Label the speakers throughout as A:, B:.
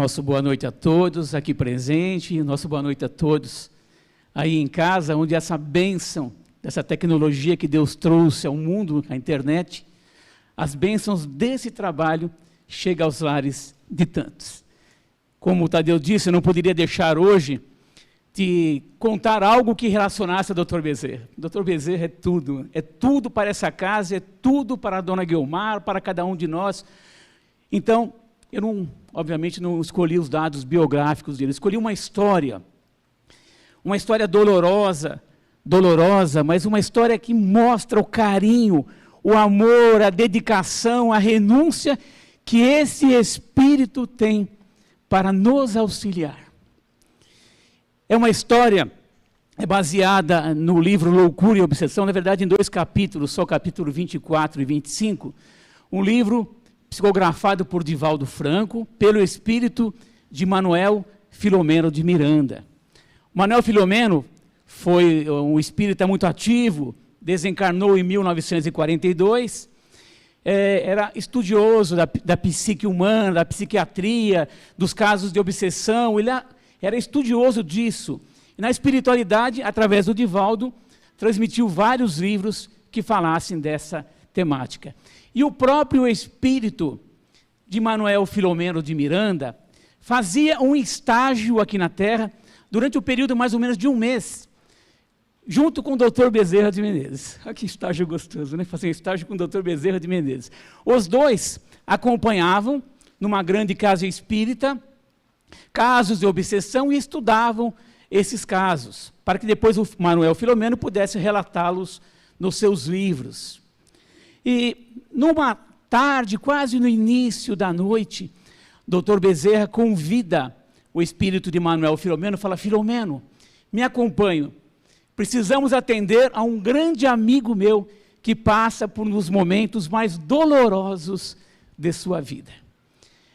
A: Nosso boa noite a todos aqui presentes, nosso boa noite a todos aí em casa, onde essa bênção, dessa tecnologia que Deus trouxe ao mundo, a internet, as bênçãos desse trabalho chegam aos lares de tantos. Como o Tadeu disse, eu não poderia deixar hoje de contar algo que relacionasse ao Dr. Bezerra. O Dr. Bezerra é tudo para essa casa, é tudo para a dona Guilmar, para cada um de nós. Então, eu obviamente não escolhi os dados biográficos dele, escolhi uma história dolorosa, mas uma história que mostra o carinho, o amor, a dedicação, a renúncia que esse Espírito tem para nos auxiliar. É uma história baseada no livro Loucura e Obsessão, na verdade em 2 capítulos, só o capítulo 24 e 25, um livro psicografado por Divaldo Franco, pelo espírito de Manuel Filomeno de Miranda. Manuel Filomeno foi um espírita muito ativo, desencarnou em 1942, era estudioso da psique humana, da psiquiatria, dos casos de obsessão, ele era estudioso disso. E na espiritualidade, através do Divaldo, transmitiu vários livros que falassem dessa temática. E o próprio espírito de Manuel Filomeno de Miranda fazia um estágio aqui na Terra durante o período mais ou menos de um mês, junto com o Dr. Bezerra de Menezes. Olha que estágio gostoso, né? Fazer um estágio com o Dr. Bezerra de Menezes. Os dois acompanhavam, numa grande casa espírita, casos de obsessão e estudavam esses casos, para que depois o Manuel Filomeno pudesse relatá-los nos seus livros. E numa tarde, quase no início da noite, Dr. Bezerra convida o espírito de Manuel Filomeno, fala: Filomeno, me acompanhe, precisamos atender a um grande amigo meu que passa por um dos momentos mais dolorosos de sua vida.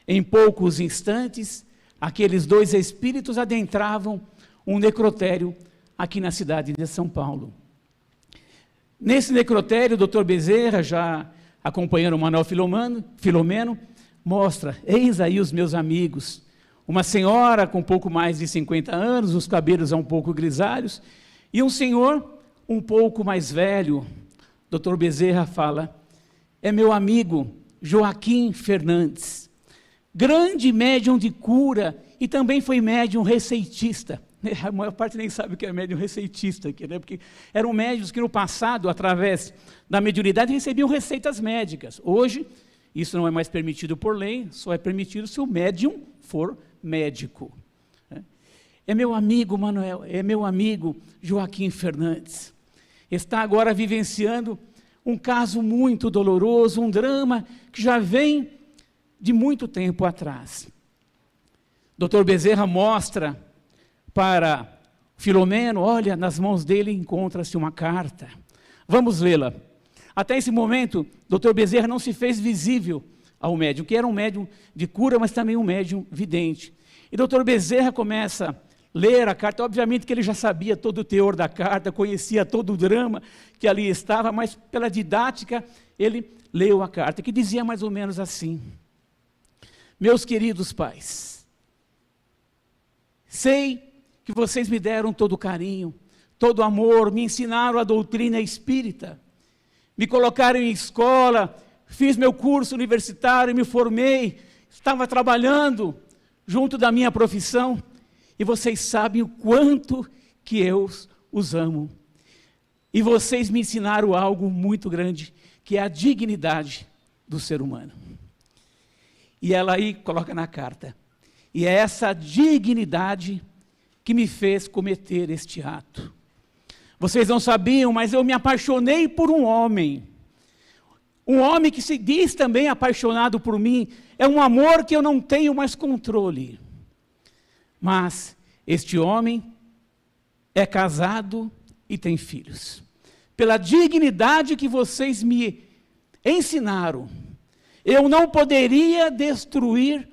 A: Em poucos instantes, aqueles dois espíritos adentravam um necrotério aqui na cidade de São Paulo. Nesse necrotério, o Dr. Bezerra, já acompanhando o Manuel Filomeno, mostra: eis aí os meus amigos, uma senhora com pouco mais de 50 anos, os cabelos um pouco grisalhos, e um senhor um pouco mais velho. Dr. Bezerra fala: é meu amigo Joaquim Fernandes, grande médium de cura e também foi médium receitista. A maior parte nem sabe o que é médium receitista aqui, né? Porque eram médiuns que no passado, através da mediunidade, recebiam receitas médicas. Hoje, isso não é mais permitido por lei, só é permitido se o médium for médico. É meu amigo Manuel, é meu amigo Joaquim Fernandes. Está agora vivenciando um caso muito doloroso, um drama que já vem de muito tempo atrás. Dr. Bezerra mostra para Filomeno: olha, nas mãos dele encontra-se uma carta. Vamos lê-la. Até esse momento, Dr. Bezerra não se fez visível ao médium, que era um médium de cura, mas também um médium vidente. E Dr. Bezerra começa a ler a carta. Obviamente que ele já sabia todo o teor da carta, conhecia todo o drama que ali estava, mas pela didática ele leu a carta, que dizia mais ou menos assim: meus queridos pais, sei que vocês me deram todo o carinho, todo o amor, me ensinaram a doutrina espírita, me colocaram em escola, fiz meu curso universitário, me formei, estava trabalhando junto da minha profissão, e vocês sabem o quanto que eu os amo. E vocês me ensinaram algo muito grande, que é a dignidade do ser humano. E ela aí coloca na carta: e é essa dignidade que me fez cometer este ato. Vocês não sabiam, mas eu me apaixonei por um homem que se diz também apaixonado por mim. É um amor que eu não tenho mais controle. Mas este homem é casado e tem filhos. Pela dignidade que vocês me ensinaram, eu não poderia destruir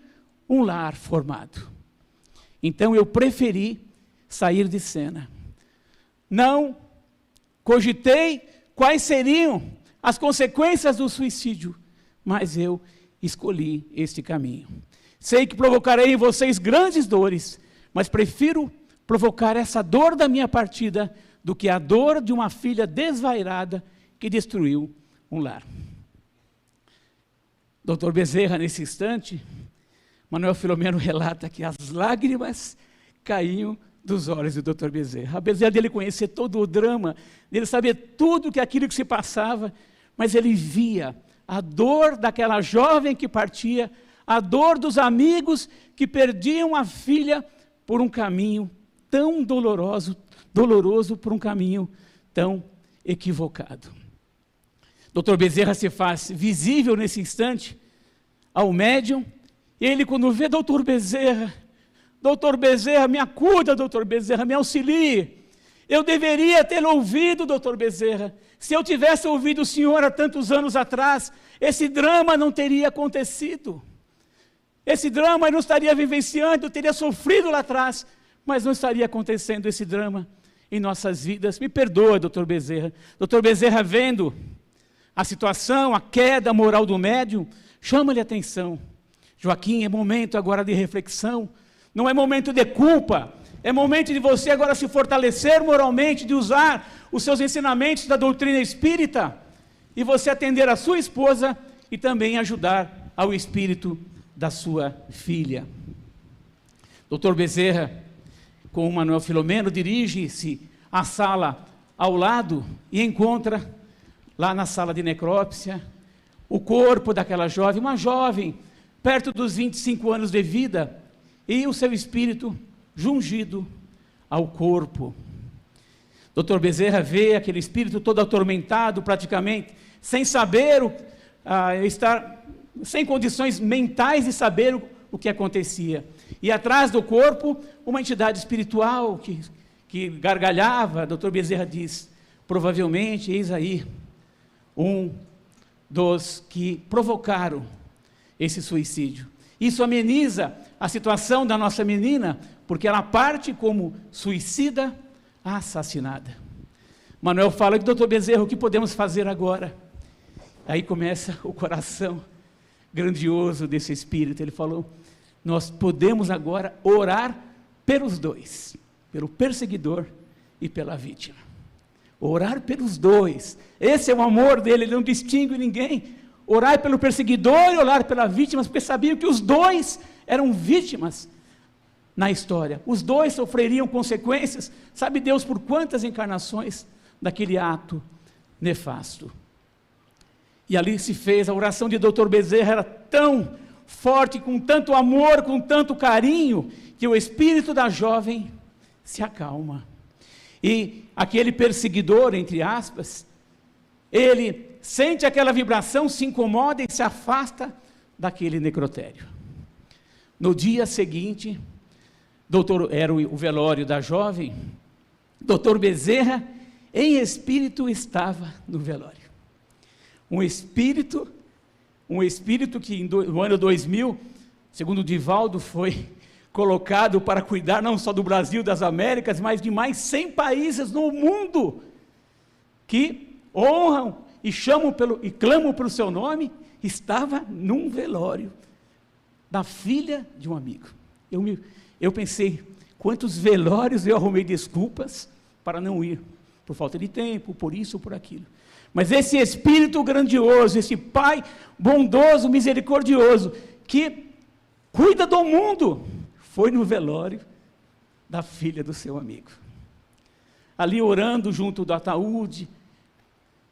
A: um lar formado. Então eu preferi sair de cena. Não cogitei quais seriam as consequências do suicídio, mas eu escolhi este caminho. Sei que provocarei em vocês grandes dores, mas prefiro provocar essa dor da minha partida do que a dor de uma filha desvairada que destruiu um lar. Dr. Bezerra, nesse instante, Manuel Filomeno relata que as lágrimas caíam dos olhos do Dr. Bezerra. Apesar dele conhecer todo o drama, dele saber tudo aquilo que se passava, mas ele via a dor daquela jovem que partia, a dor dos amigos que perdiam a filha por um caminho tão doloroso por um caminho tão equivocado. Dr. Bezerra se faz visível nesse instante ao médium, e ele, quando vê Dr. Bezerra, me acuda, Dr. Bezerra, me auxilie. Eu deveria ter ouvido, Dr. Bezerra. Se eu tivesse ouvido o senhor há tantos anos atrás, esse drama não teria acontecido. Esse drama eu não estaria vivenciando, eu teria sofrido lá atrás, mas não estaria acontecendo esse drama em nossas vidas. Me perdoa, Dr. Bezerra. Dr. Bezerra, vendo a situação, a queda moral do médium, chama-lhe atenção. Joaquim, é momento agora de reflexão, não é momento de culpa, é momento de você agora se fortalecer moralmente, de usar os seus ensinamentos da doutrina espírita, e você atender a sua esposa e também ajudar ao espírito da sua filha. Dr. Bezerra, com o Manuel Filomeno, dirige-se à sala ao lado e encontra, lá na sala de necrópsia, o corpo daquela jovem, uma jovem, perto dos 25 anos de vida, e o seu espírito jungido ao corpo. Dr. Bezerra vê aquele espírito todo atormentado, praticamente, sem saber, estar sem condições mentais de saber o que acontecia. E atrás do corpo, uma entidade espiritual que gargalhava. Dr. Bezerra diz, provavelmente, eis aí, um dos que provocaram esse suicídio. Isso ameniza a situação da nossa menina, porque ela parte como suicida assassinada. Manuel fala que, Dr. Bezerra, o que podemos fazer agora? Aí começa o coração grandioso desse espírito. Ele falou, nós podemos agora orar pelos dois, pelo perseguidor e pela vítima. Orar pelos dois, esse é o amor dele, ele não distingue ninguém. Orar pelo perseguidor e orar pela vítima, porque sabiam que os dois eram vítimas na história. Os dois sofreriam consequências, sabe Deus por quantas encarnações daquele ato nefasto. E ali se fez, a oração de Dr. Bezerra era tão forte, com tanto amor, com tanto carinho, que o espírito da jovem se acalma. E aquele perseguidor, entre aspas, ele sente aquela vibração, se incomoda e se afasta daquele necrotério. No dia seguinte, era o velório da jovem, Dr. Bezerra, em espírito, estava no velório. Um espírito que no ano 2000, segundo o Divaldo, foi colocado para cuidar não só do Brasil, das Américas, mas de mais 100 países no mundo, que honram e chamam e clamam pelo seu nome, estava num velório da filha de um amigo. Eu pensei, quantos velórios eu arrumei desculpas para não ir, por falta de tempo, por isso ou por aquilo. Mas esse espírito grandioso, esse Pai bondoso, misericordioso, que cuida do mundo, foi no velório da filha do seu amigo. Ali orando junto do ataúde,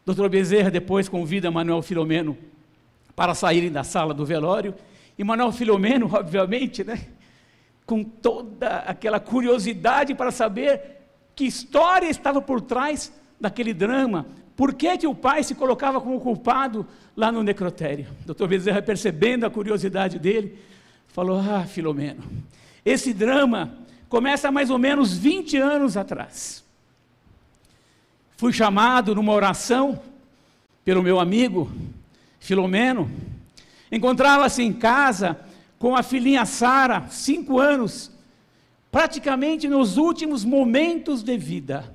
A: Dr. Bezerra depois convida Manuel Filomeno para saírem da sala do velório, e Manuel Filomeno, obviamente, com toda aquela curiosidade para saber que história estava por trás daquele drama, por que o pai se colocava como culpado lá no necrotério. Dr. Bezerra, percebendo a curiosidade dele, falou, Filomeno, esse drama começa há mais ou menos 20 anos atrás. Fui chamado numa oração pelo meu amigo Filomeno, encontrava-se em casa com a filhinha Sara, 5 anos, praticamente nos últimos momentos de vida.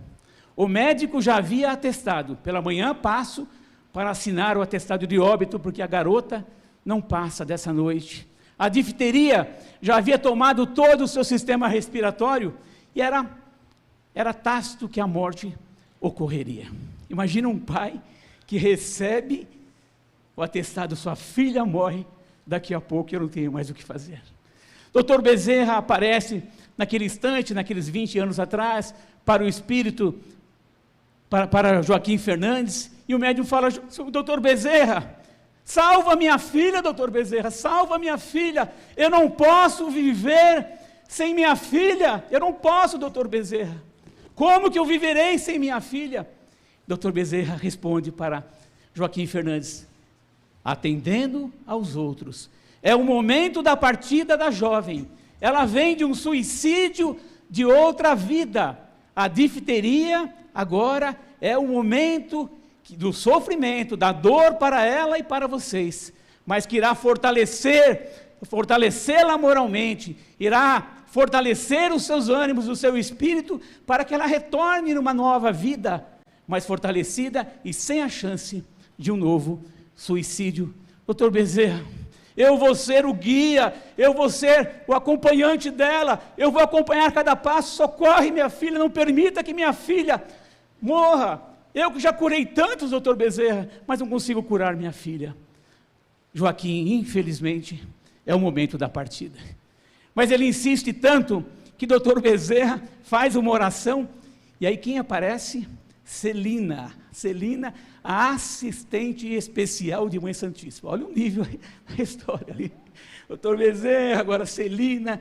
A: O médico já havia atestado, pela manhã passo para assinar o atestado de óbito, porque a garota não passa dessa noite. A difteria já havia tomado todo o seu sistema respiratório e era tácito que a morte ocorreria. Imagina um pai que recebe o atestado, sua filha morre, daqui a pouco eu não tenho mais o que fazer. Dr. Bezerra aparece naquele instante, naqueles 20 anos atrás, para o espírito, para Joaquim Fernandes, e o médium fala: Dr. Bezerra, salva minha filha, doutor Bezerra, salva minha filha, eu não posso viver sem minha filha, eu não posso, doutor Bezerra, como que eu viverei sem minha filha? Doutor Bezerra responde para Joaquim Fernandes: atendendo aos outros, é o momento da partida da jovem, ela vem de um suicídio de outra vida, a difteria agora é o momento do sofrimento, da dor para ela e para vocês, mas que irá fortalecê-la moralmente, irá fortalecer os seus ânimos, o seu espírito, para que ela retorne numa nova vida, mais fortalecida e sem a chance de um novo suicídio. Doutor Bezerra, eu vou ser o guia, eu vou ser o acompanhante dela, eu vou acompanhar cada passo, socorre minha filha, não permita que minha filha morra. Eu que já curei tantos, doutor Bezerra, mas não consigo curar minha filha. Joaquim, infelizmente, é o momento da partida. Mas ele insiste tanto que doutor Bezerra faz uma oração, e aí quem aparece? Celina, a assistente especial de Mãe Santíssima. Olha o nível da história ali. Doutor Bezerra, agora Celina.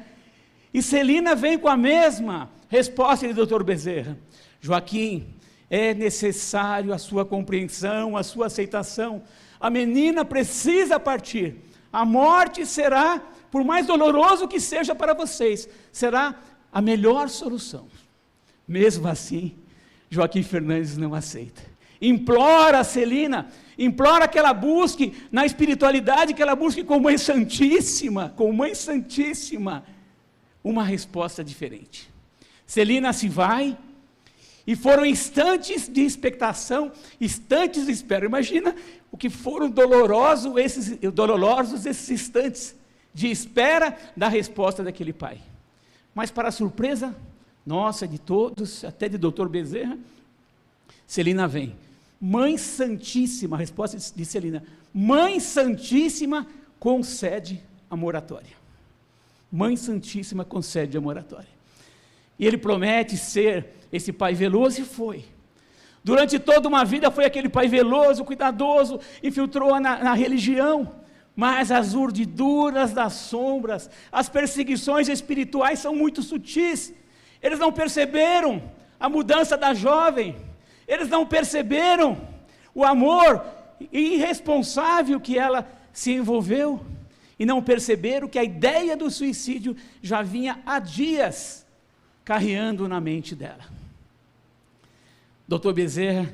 A: E Celina vem com a mesma resposta de doutor Bezerra: Joaquim, é necessário a sua compreensão, a sua aceitação. A menina precisa partir. A morte será, por mais doloroso que seja para vocês, será a melhor solução. Mesmo assim, Joaquim Fernandes não aceita. Implora a Celina, implora que ela busque na espiritualidade, que ela busque com Mãe Santíssima, uma resposta diferente. Celina se vai, e foram instantes de expectação, instantes de espera. Imagina o que foram dolorosos esses instantes de espera da resposta daquele pai. Mas para a surpresa nossa, de todos, até de doutor Bezerra, Celina vem. Mãe Santíssima, a resposta de Celina: Mãe Santíssima concede a moratória. Mãe Santíssima concede a moratória. E ele promete ser esse pai veloso, e foi. Durante toda uma vida foi aquele pai veloso, cuidadoso, infiltrou na religião, mas as urdiduras das sombras, as perseguições espirituais são muito sutis. Eles não perceberam a mudança da jovem, eles não perceberam o amor irresponsável que ela se envolveu, e não perceberam que a ideia do suicídio já vinha há dias carreando na mente dela. Doutor Bezerra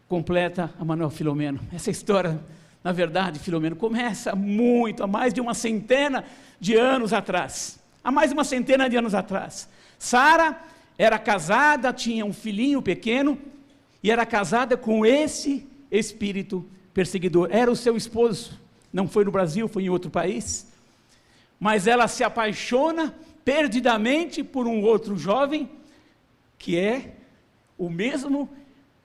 A: completa a Manuel Filomeno. Essa história, na verdade, Filomeno, começa há mais de uma centena de anos atrás. Sara era casada, tinha um filhinho pequeno, e era casada com esse espírito perseguidor. Era o seu esposo, não foi no Brasil, foi em outro país, mas ela se apaixona perdidamente por um outro jovem, que é o mesmo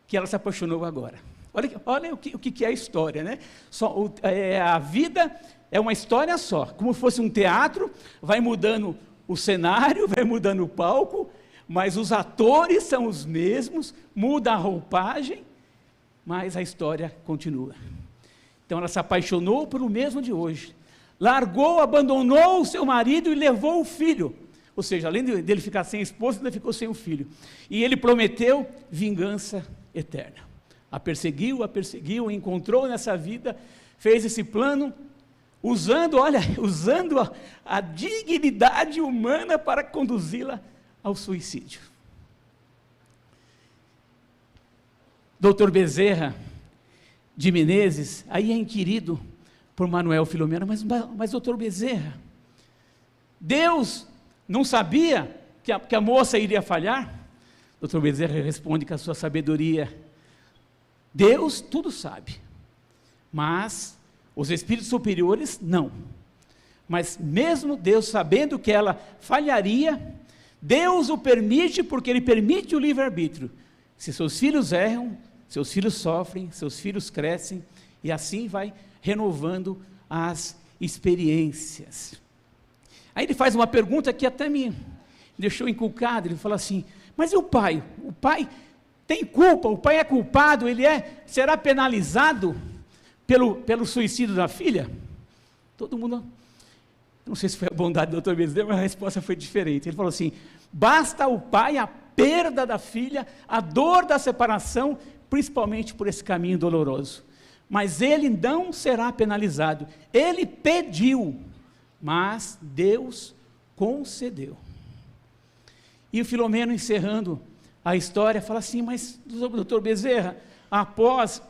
A: que ela se apaixonou agora. Olha o que é a história, né? A vida é uma história só, como fosse um teatro, vai mudando o cenário, vai mudando o palco, mas os atores são os mesmos, muda a roupagem, mas a história continua. Então ela se apaixonou por o mesmo de hoje, largou, abandonou o seu marido e levou o filho, ou seja, além dele ficar sem esposa, ainda ficou sem o filho, e ele prometeu vingança eterna. A perseguiu, encontrou nessa vida, fez esse plano, usando a dignidade humana para conduzi-la ao suicídio. Doutor Bezerra de Menezes, aí é inquirido por Manuel Filomeno: mas doutor Bezerra, Deus não sabia que a moça iria falhar? Doutor Bezerra responde com a sua sabedoria: Deus tudo sabe, mas os espíritos superiores não. Mas mesmo Deus sabendo que ela falharia, Deus o permite, porque Ele permite o livre-arbítrio. Se seus filhos erram, seus filhos sofrem, seus filhos crescem, e assim vai renovando as experiências. Aí ele faz uma pergunta que até me deixou inculcado. Ele fala assim: mas e o pai? O pai tem culpa, o pai é culpado, será penalizado pelo suicídio da filha? Todo mundo, não sei se foi a bondade do Dr. Bezerra, mas a resposta foi diferente. Ele falou assim: basta ao pai a perda da filha, a dor da separação, principalmente por esse caminho doloroso. Mas ele não será penalizado. Ele pediu, mas Deus concedeu. E o Filomeno, encerrando a história, fala assim: mas, doutor Bezerra, após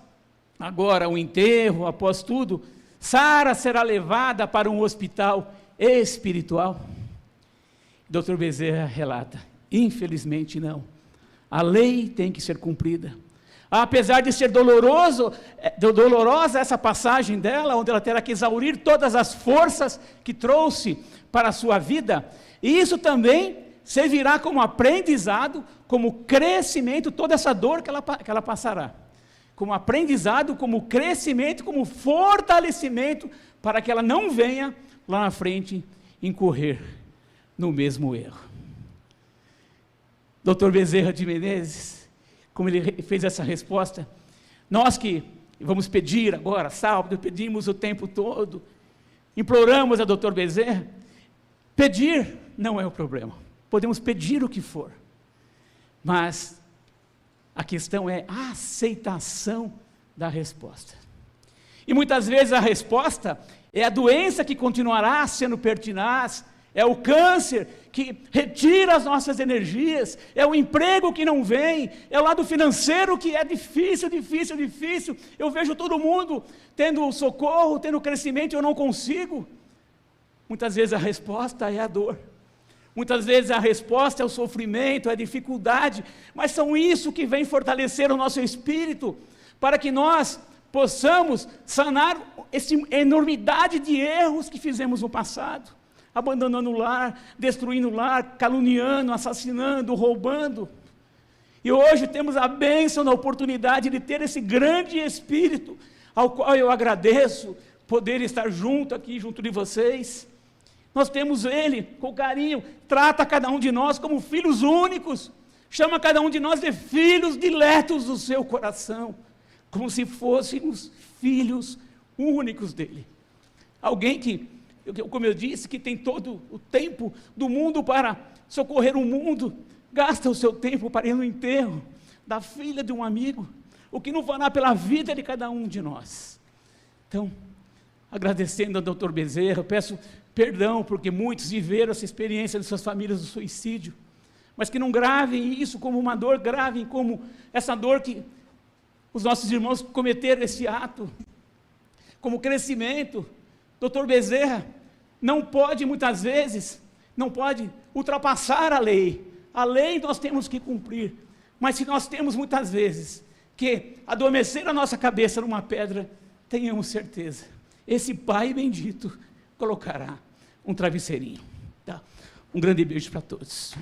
A: agora o enterro, após tudo, Sara será levada para um hospital espiritual? Doutor Bezerra relata: infelizmente não. A lei tem que ser cumprida. Apesar de ser dolorosa essa passagem dela, onde ela terá que exaurir todas as forças que trouxe para a sua vida, e isso também servirá como aprendizado, como crescimento, toda essa dor que ela passará, como aprendizado, como crescimento, como fortalecimento, para que ela não venha lá na frente incorrer no mesmo erro. Dr. Bezerra de Menezes, como ele fez essa resposta, nós que vamos pedir agora, sábado, pedimos o tempo todo, imploramos a Dr. Bezerra, pedir não é o problema, podemos pedir o que for, mas a questão é a aceitação da resposta. E muitas vezes a resposta é a doença que continuará sendo pertinaz, é o câncer que retira as nossas energias, é o emprego que não vem, é o lado financeiro que é difícil. Eu vejo todo mundo tendo socorro, tendo crescimento, e eu não consigo. Muitas vezes a resposta é a dor, muitas vezes a resposta é o sofrimento, é a dificuldade, mas são isso que vem fortalecer o nosso espírito, para que nós possamos sanar essa enormidade de erros que fizemos no passado, abandonando o lar, destruindo o lar, caluniando, assassinando, roubando. E hoje temos a bênção, a oportunidade de ter esse grande Espírito, ao qual eu agradeço poder estar junto aqui, junto de vocês. Nós temos Ele com carinho, trata cada um de nós como filhos únicos, chama cada um de nós de filhos diletos do seu coração, como se fôssemos filhos únicos dEle. Alguém que, como eu disse, que tem todo o tempo do mundo para socorrer o mundo, gasta o seu tempo para ir no enterro da filha de um amigo, o que não fará pela vida de cada um de nós. Então, agradecendo ao Dr. Bezerra, eu peço perdão, porque muitos viveram essa experiência de suas famílias do suicídio, mas que não gravem isso como uma dor, gravem como essa dor que os nossos irmãos cometeram esse ato, como crescimento. Dr. Bezerra não pode, muitas vezes, não pode ultrapassar a lei nós temos que cumprir, mas se nós temos muitas vezes que adormecer a nossa cabeça numa pedra, tenhamos certeza, esse Pai bendito colocará um travesseirinho. Tá? Um grande beijo para todos.